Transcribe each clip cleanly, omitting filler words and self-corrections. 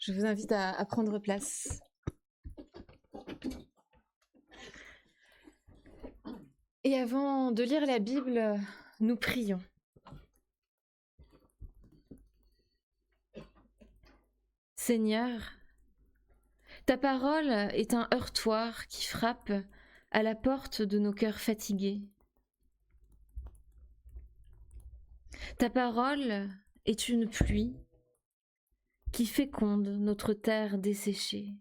Je vous invite à prendre place. Et avant de lire la Bible, nous prions. Seigneur, ta parole est un heurtoir qui frappe à la porte de nos cœurs fatigués. Ta parole est une pluie qui féconde notre terre desséchée.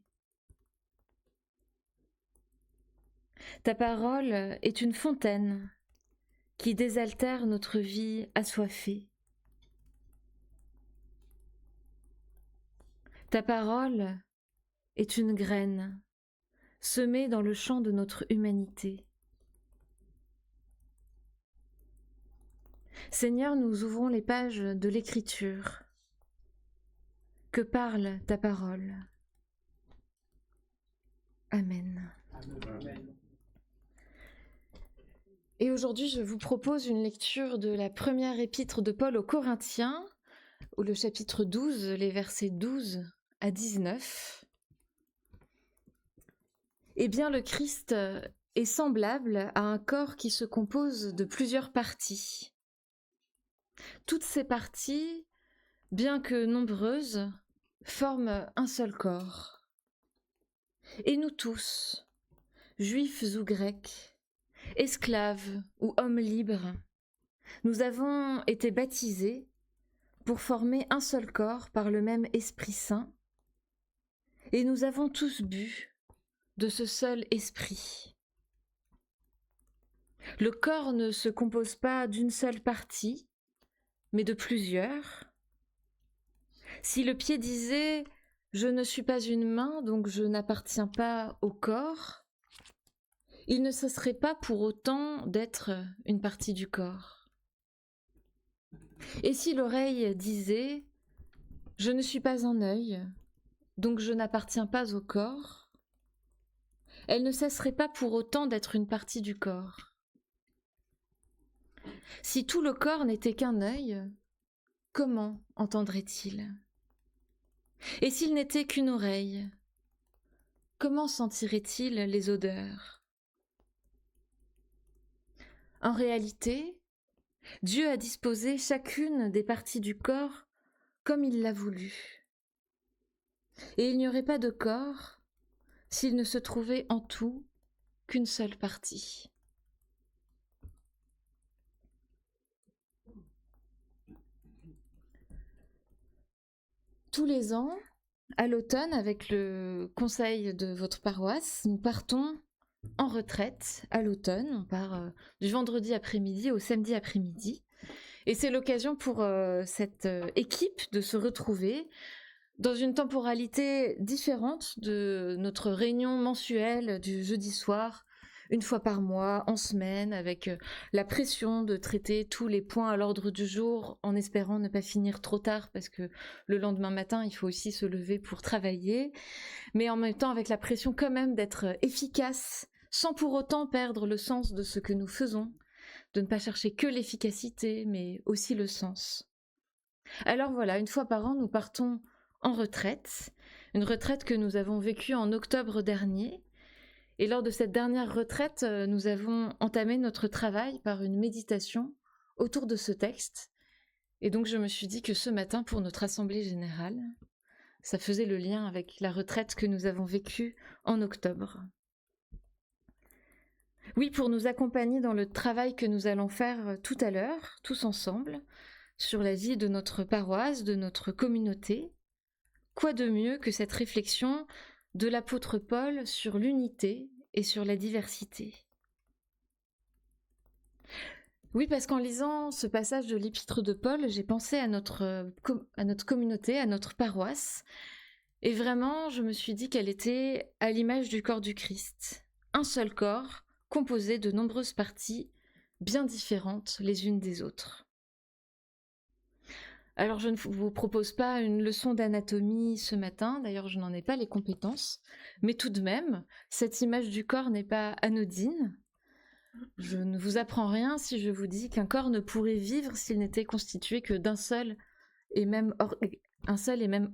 Ta parole est une fontaine qui désaltère notre vie assoiffée. Ta parole est une graine semée dans le champ de notre humanité. Seigneur, nous ouvrons les pages de l'Écriture. Que parle ta parole? Amen. Amen. Et aujourd'hui, je vous propose une lecture de la première épître de Paul aux Corinthiens, ou le chapitre 12, les versets 12 à 19. Eh bien, le Christ est semblable à un corps qui se compose de plusieurs parties. Toutes ces parties, bien que nombreuses, forment un seul corps. Et nous tous, juifs ou grecs, esclaves ou hommes libres, nous avons été baptisés pour former un seul corps par le même Esprit Saint, et nous avons tous bu de ce seul esprit. Le corps ne se compose pas d'une seule partie, mais de plusieurs. Si le pied disait « Je ne suis pas une main, donc je n'appartiens pas au corps », il ne cesserait pas pour autant d'être une partie du corps. Et si l'oreille disait « Je ne suis pas un œil, donc je n'appartiens pas au corps », elle ne cesserait pas pour autant d'être une partie du corps. Si tout le corps n'était qu'un œil, comment entendrait-il? Et s'il n'était qu'une oreille, comment sentirait-il les odeurs? En réalité, Dieu a disposé chacune des parties du corps comme il l'a voulu. Et il n'y aurait pas de corps s'il ne se trouvait en tout qu'une seule partie. Tous les ans, à l'automne, avec le conseil de votre paroisse, nous partons en retraite à l'automne. On part du vendredi après-midi au samedi après-midi. Et c'est l'occasion pour cette équipe de se retrouver dans une temporalité différente de notre réunion mensuelle du jeudi soir, une fois par mois, en semaine, avec la pression de traiter tous les points à l'ordre du jour, en espérant ne pas finir trop tard, parce que le lendemain matin, il faut aussi se lever pour travailler, mais en même temps avec la pression quand même d'être efficace, sans pour autant perdre le sens de ce que nous faisons, de ne pas chercher que l'efficacité, mais aussi le sens. Alors voilà, une fois par an, nous partons en retraite, une retraite que nous avons vécue en octobre dernier. Et lors de cette dernière retraite, nous avons entamé notre travail par une méditation autour de ce texte. Et donc je me suis dit que ce matin, pour notre assemblée générale, ça faisait le lien avec la retraite que nous avons vécue en octobre. Oui, pour nous accompagner dans le travail que nous allons faire tout à l'heure, tous ensemble, sur la vie de notre paroisse, de notre communauté. Quoi de mieux que cette réflexion de l'apôtre Paul sur l'unité et sur la diversité? Oui, parce qu'en lisant ce passage de l'épître de Paul, j'ai pensé à notre communauté, à notre paroisse, et vraiment, je me suis dit qu'elle était à l'image du corps du Christ. Un seul corps, composé de nombreuses parties, bien différentes les unes des autres. Alors je ne vous propose pas une leçon d'anatomie ce matin, d'ailleurs je n'en ai pas les compétences, mais tout de même, cette image du corps n'est pas anodine. Je ne vous apprends rien si je vous dis qu'un corps ne pourrait vivre s'il n'était constitué que d'un seul et même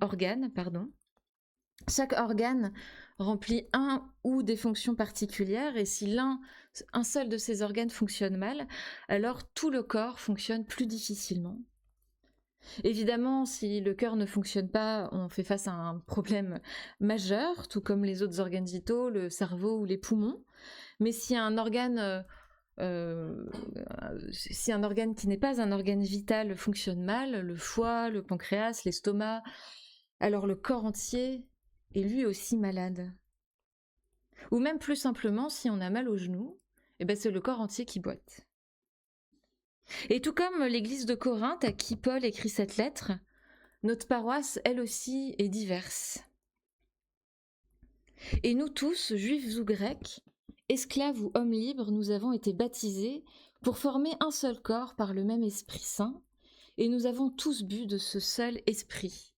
organe, Chaque organe remplit un ou des fonctions particulières, et si un seul de ces organes fonctionne mal, alors tout le corps fonctionne plus difficilement. Évidemment, si le cœur ne fonctionne pas, on fait face à un problème majeur, tout comme les autres organes vitaux, le cerveau ou les poumons. Mais si un organe qui n'est pas un organe vital fonctionne mal, le foie, le pancréas, l'estomac, alors le corps entier est lui aussi malade. Ou même plus simplement, si on a mal au genou, c'est le corps entier qui boite. Et tout comme l'église de Corinthe, à qui Paul écrit cette lettre, notre paroisse, elle aussi, est diverse. Et nous tous, juifs ou grecs, esclaves ou hommes libres, nous avons été baptisés pour former un seul corps par le même Esprit Saint, et nous avons tous bu de ce seul Esprit,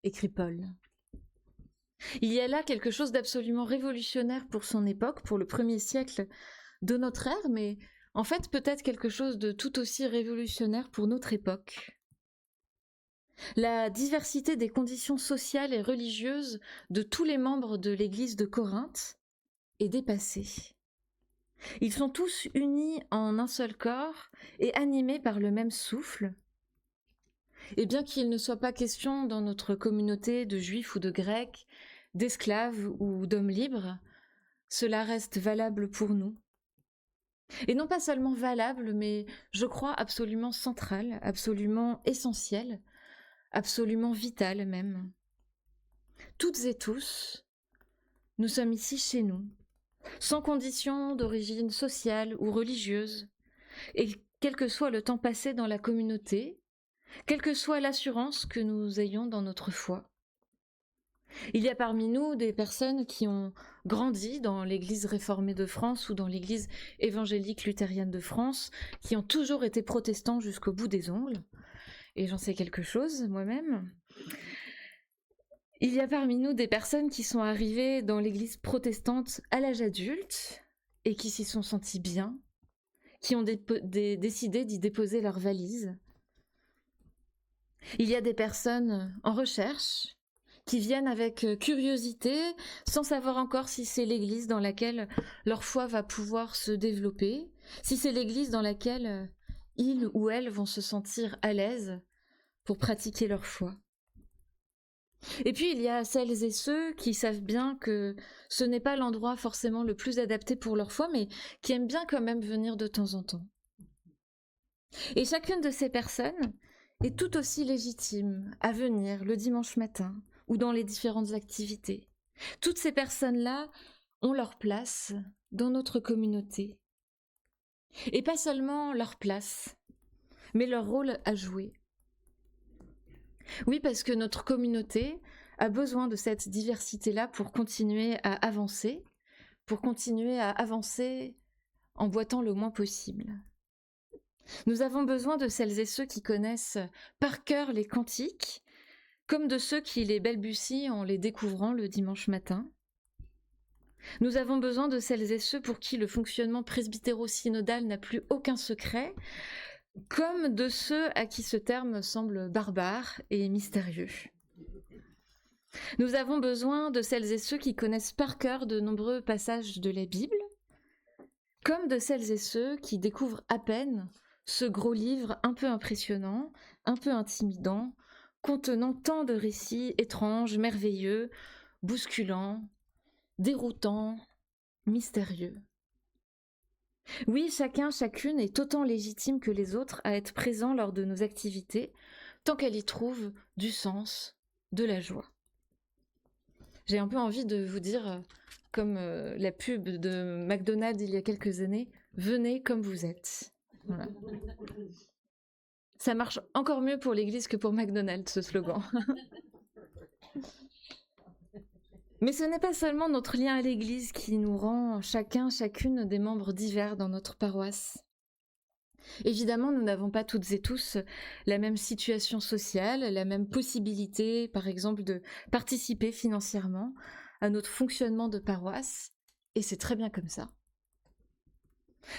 écrit Paul. Il y a là quelque chose d'absolument révolutionnaire pour son époque, pour le 1er siècle de notre ère, mais en fait peut-être quelque chose de tout aussi révolutionnaire pour notre époque. La diversité des conditions sociales et religieuses de tous les membres de l'église de Corinthe est dépassée. Ils sont tous unis en un seul corps et animés par le même souffle. Et bien qu'il ne soit pas question dans notre communauté de juifs ou de grecs, d'esclaves ou d'hommes libres, cela reste valable pour nous. Et non pas seulement valable, mais je crois absolument central, absolument essentiel, absolument vital même. Toutes et tous, nous sommes ici chez nous, sans condition d'origine sociale ou religieuse, et quel que soit le temps passé dans la communauté, quelle que soit l'assurance que nous ayons dans notre foi. Il y a parmi nous des personnes qui ont grandi dans l'Église réformée de France ou dans l'Église évangélique luthérienne de France, qui ont toujours été protestants jusqu'au bout des ongles, et j'en sais quelque chose moi-même. Il y a parmi nous des personnes qui sont arrivées dans l'Église protestante à l'âge adulte et qui s'y sont senties bien, qui ont décidé d'y déposer leurs valises. Il y a des personnes en recherche qui viennent avec curiosité, sans savoir encore si c'est l'église dans laquelle leur foi va pouvoir se développer, si c'est l'église dans laquelle ils ou elles vont se sentir à l'aise pour pratiquer leur foi. Et puis il y a celles et ceux qui savent bien que ce n'est pas l'endroit forcément le plus adapté pour leur foi, mais qui aiment bien quand même venir de temps en temps. Et chacune de ces personnes est tout aussi légitime à venir le dimanche matin ou dans les différentes activités. Toutes ces personnes-là ont leur place dans notre communauté. Et pas seulement leur place, mais leur rôle à jouer. Oui, parce que notre communauté a besoin de cette diversité-là pour continuer à avancer en boitant le moins possible. Nous avons besoin de celles et ceux qui connaissent par cœur les cantiques, comme de ceux qui les balbutient en les découvrant le dimanche matin. Nous avons besoin de celles et ceux pour qui le fonctionnement presbytéro-synodal n'a plus aucun secret, comme de ceux à qui ce terme semble barbare et mystérieux. Nous avons besoin de celles et ceux qui connaissent par cœur de nombreux passages de la Bible, comme de celles et ceux qui découvrent à peine ce gros livre un peu impressionnant, un peu intimidant, contenant tant de récits étranges, merveilleux, bousculants, déroutants, mystérieux. Oui, chacun, chacune est autant légitime que les autres à être présent lors de nos activités, tant qu'elle y trouve du sens, de la joie. J'ai un peu envie de vous dire, comme la pub de McDonald's il y a quelques années, venez comme vous êtes. Voilà. Ça marche encore mieux pour l'église que pour McDonald's, ce slogan. Mais ce n'est pas seulement notre lien à l'église qui nous rend chacun, chacune des membres divers dans notre paroisse. Évidemment, nous n'avons pas toutes et tous la même situation sociale, la même possibilité, par exemple, de participer financièrement à notre fonctionnement de paroisse, et c'est très bien comme ça.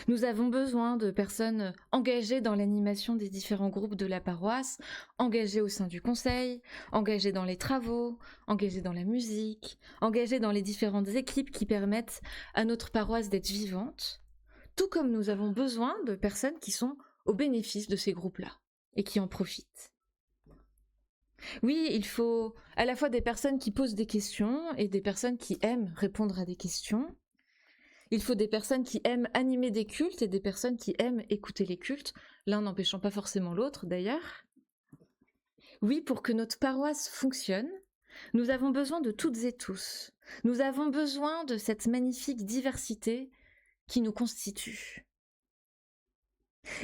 Nous avons besoin de personnes engagées dans l'animation des différents groupes de la paroisse, engagées au sein du conseil, engagées dans les travaux, engagées dans la musique, engagées dans les différentes équipes qui permettent à notre paroisse d'être vivante, tout comme nous avons besoin de personnes qui sont au bénéfice de ces groupes-là et qui en profitent. Oui, il faut à la fois des personnes qui posent des questions et des personnes qui aiment répondre à des questions. Il faut des personnes qui aiment animer des cultes et des personnes qui aiment écouter les cultes, l'un n'empêchant pas forcément l'autre d'ailleurs. Oui, pour que notre paroisse fonctionne, nous avons besoin de toutes et tous. Nous avons besoin de cette magnifique diversité qui nous constitue.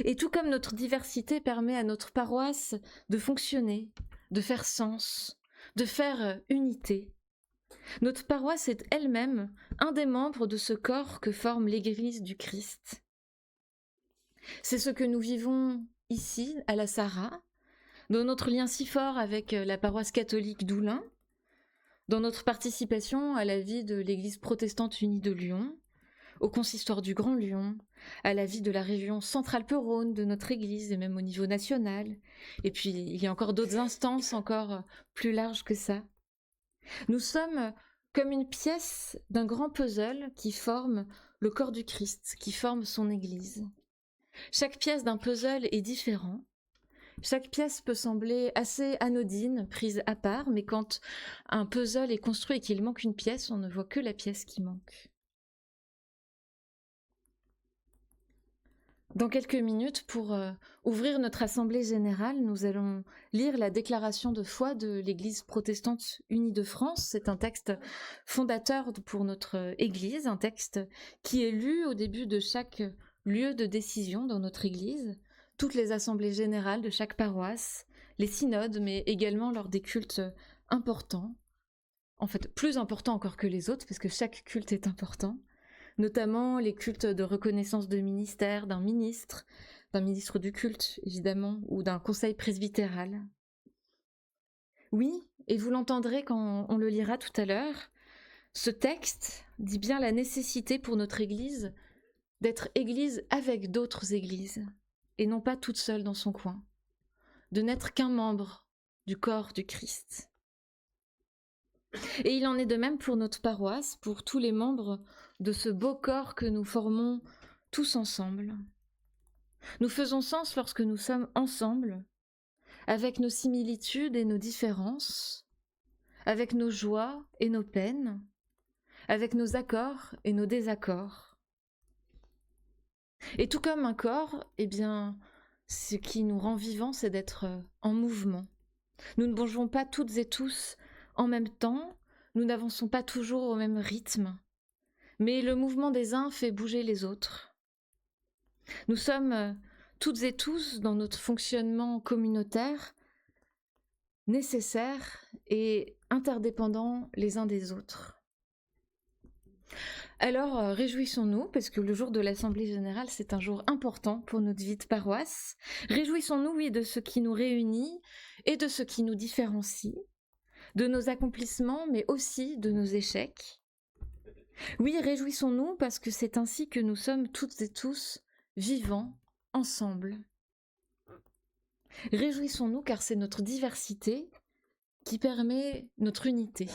Et tout comme notre diversité permet à notre paroisse de fonctionner, de faire sens, de faire unité, notre paroisse est elle-même un des membres de ce corps que forme l'Église du Christ. C'est ce que nous vivons ici, à la Sarraz, dans notre lien si fort avec la paroisse catholique d'Oulin, dans notre participation à la vie de l'Église protestante unie de Lyon, au consistoire du Grand Lyon, à la vie de la région Centre-Alpes-Rhône de notre Église et même au niveau national. Et puis il y a encore d'autres instances encore plus larges que ça. Nous sommes comme une pièce d'un grand puzzle qui forme le corps du Christ, qui forme son Église. Chaque pièce d'un puzzle est différente. Chaque pièce peut sembler assez anodine, prise à part, mais quand un puzzle est construit et qu'il manque une pièce, on ne voit que la pièce qui manque. Dans quelques minutes, pour ouvrir notre assemblée générale, nous allons lire la déclaration de foi de l'Église protestante unie de France. C'est un texte fondateur pour notre Église, un texte qui est lu au début de chaque lieu de décision dans notre Église, toutes les assemblées générales de chaque paroisse, les synodes, mais également lors des cultes importants, en fait plus importants encore que les autres, parce que chaque culte est important, notamment les cultes de reconnaissance de ministère d'un ministre du culte, évidemment, ou d'un conseil presbytéral. Oui, et vous l'entendrez quand on le lira tout à l'heure, ce texte dit bien la nécessité pour notre Église d'être Église avec d'autres Églises, et non pas toute seule dans son coin, de n'être qu'un membre du corps du Christ. Et il en est de même pour notre paroisse, pour tous les membres de ce beau corps que nous formons tous ensemble. Nous faisons sens lorsque nous sommes ensemble, avec nos similitudes et nos différences, avec nos joies et nos peines, avec nos accords et nos désaccords. Et tout comme un corps, eh bien, ce qui nous rend vivants, c'est d'être en mouvement. Nous ne bougeons pas toutes et tous en même temps, nous n'avançons pas toujours au même rythme, mais le mouvement des uns fait bouger les autres. Nous sommes toutes et tous, dans notre fonctionnement communautaire, nécessaires et interdépendants les uns des autres. Alors, réjouissons-nous, parce que le jour de l'Assemblée générale, c'est un jour important pour notre vie de paroisse. Réjouissons-nous, oui, de ce qui nous réunit et de ce qui nous différencie, de nos accomplissements, mais aussi de nos échecs. Oui, réjouissons-nous parce que c'est ainsi que nous sommes toutes et tous vivants ensemble. Réjouissons-nous car c'est notre diversité qui permet notre unité.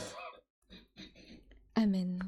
Amen.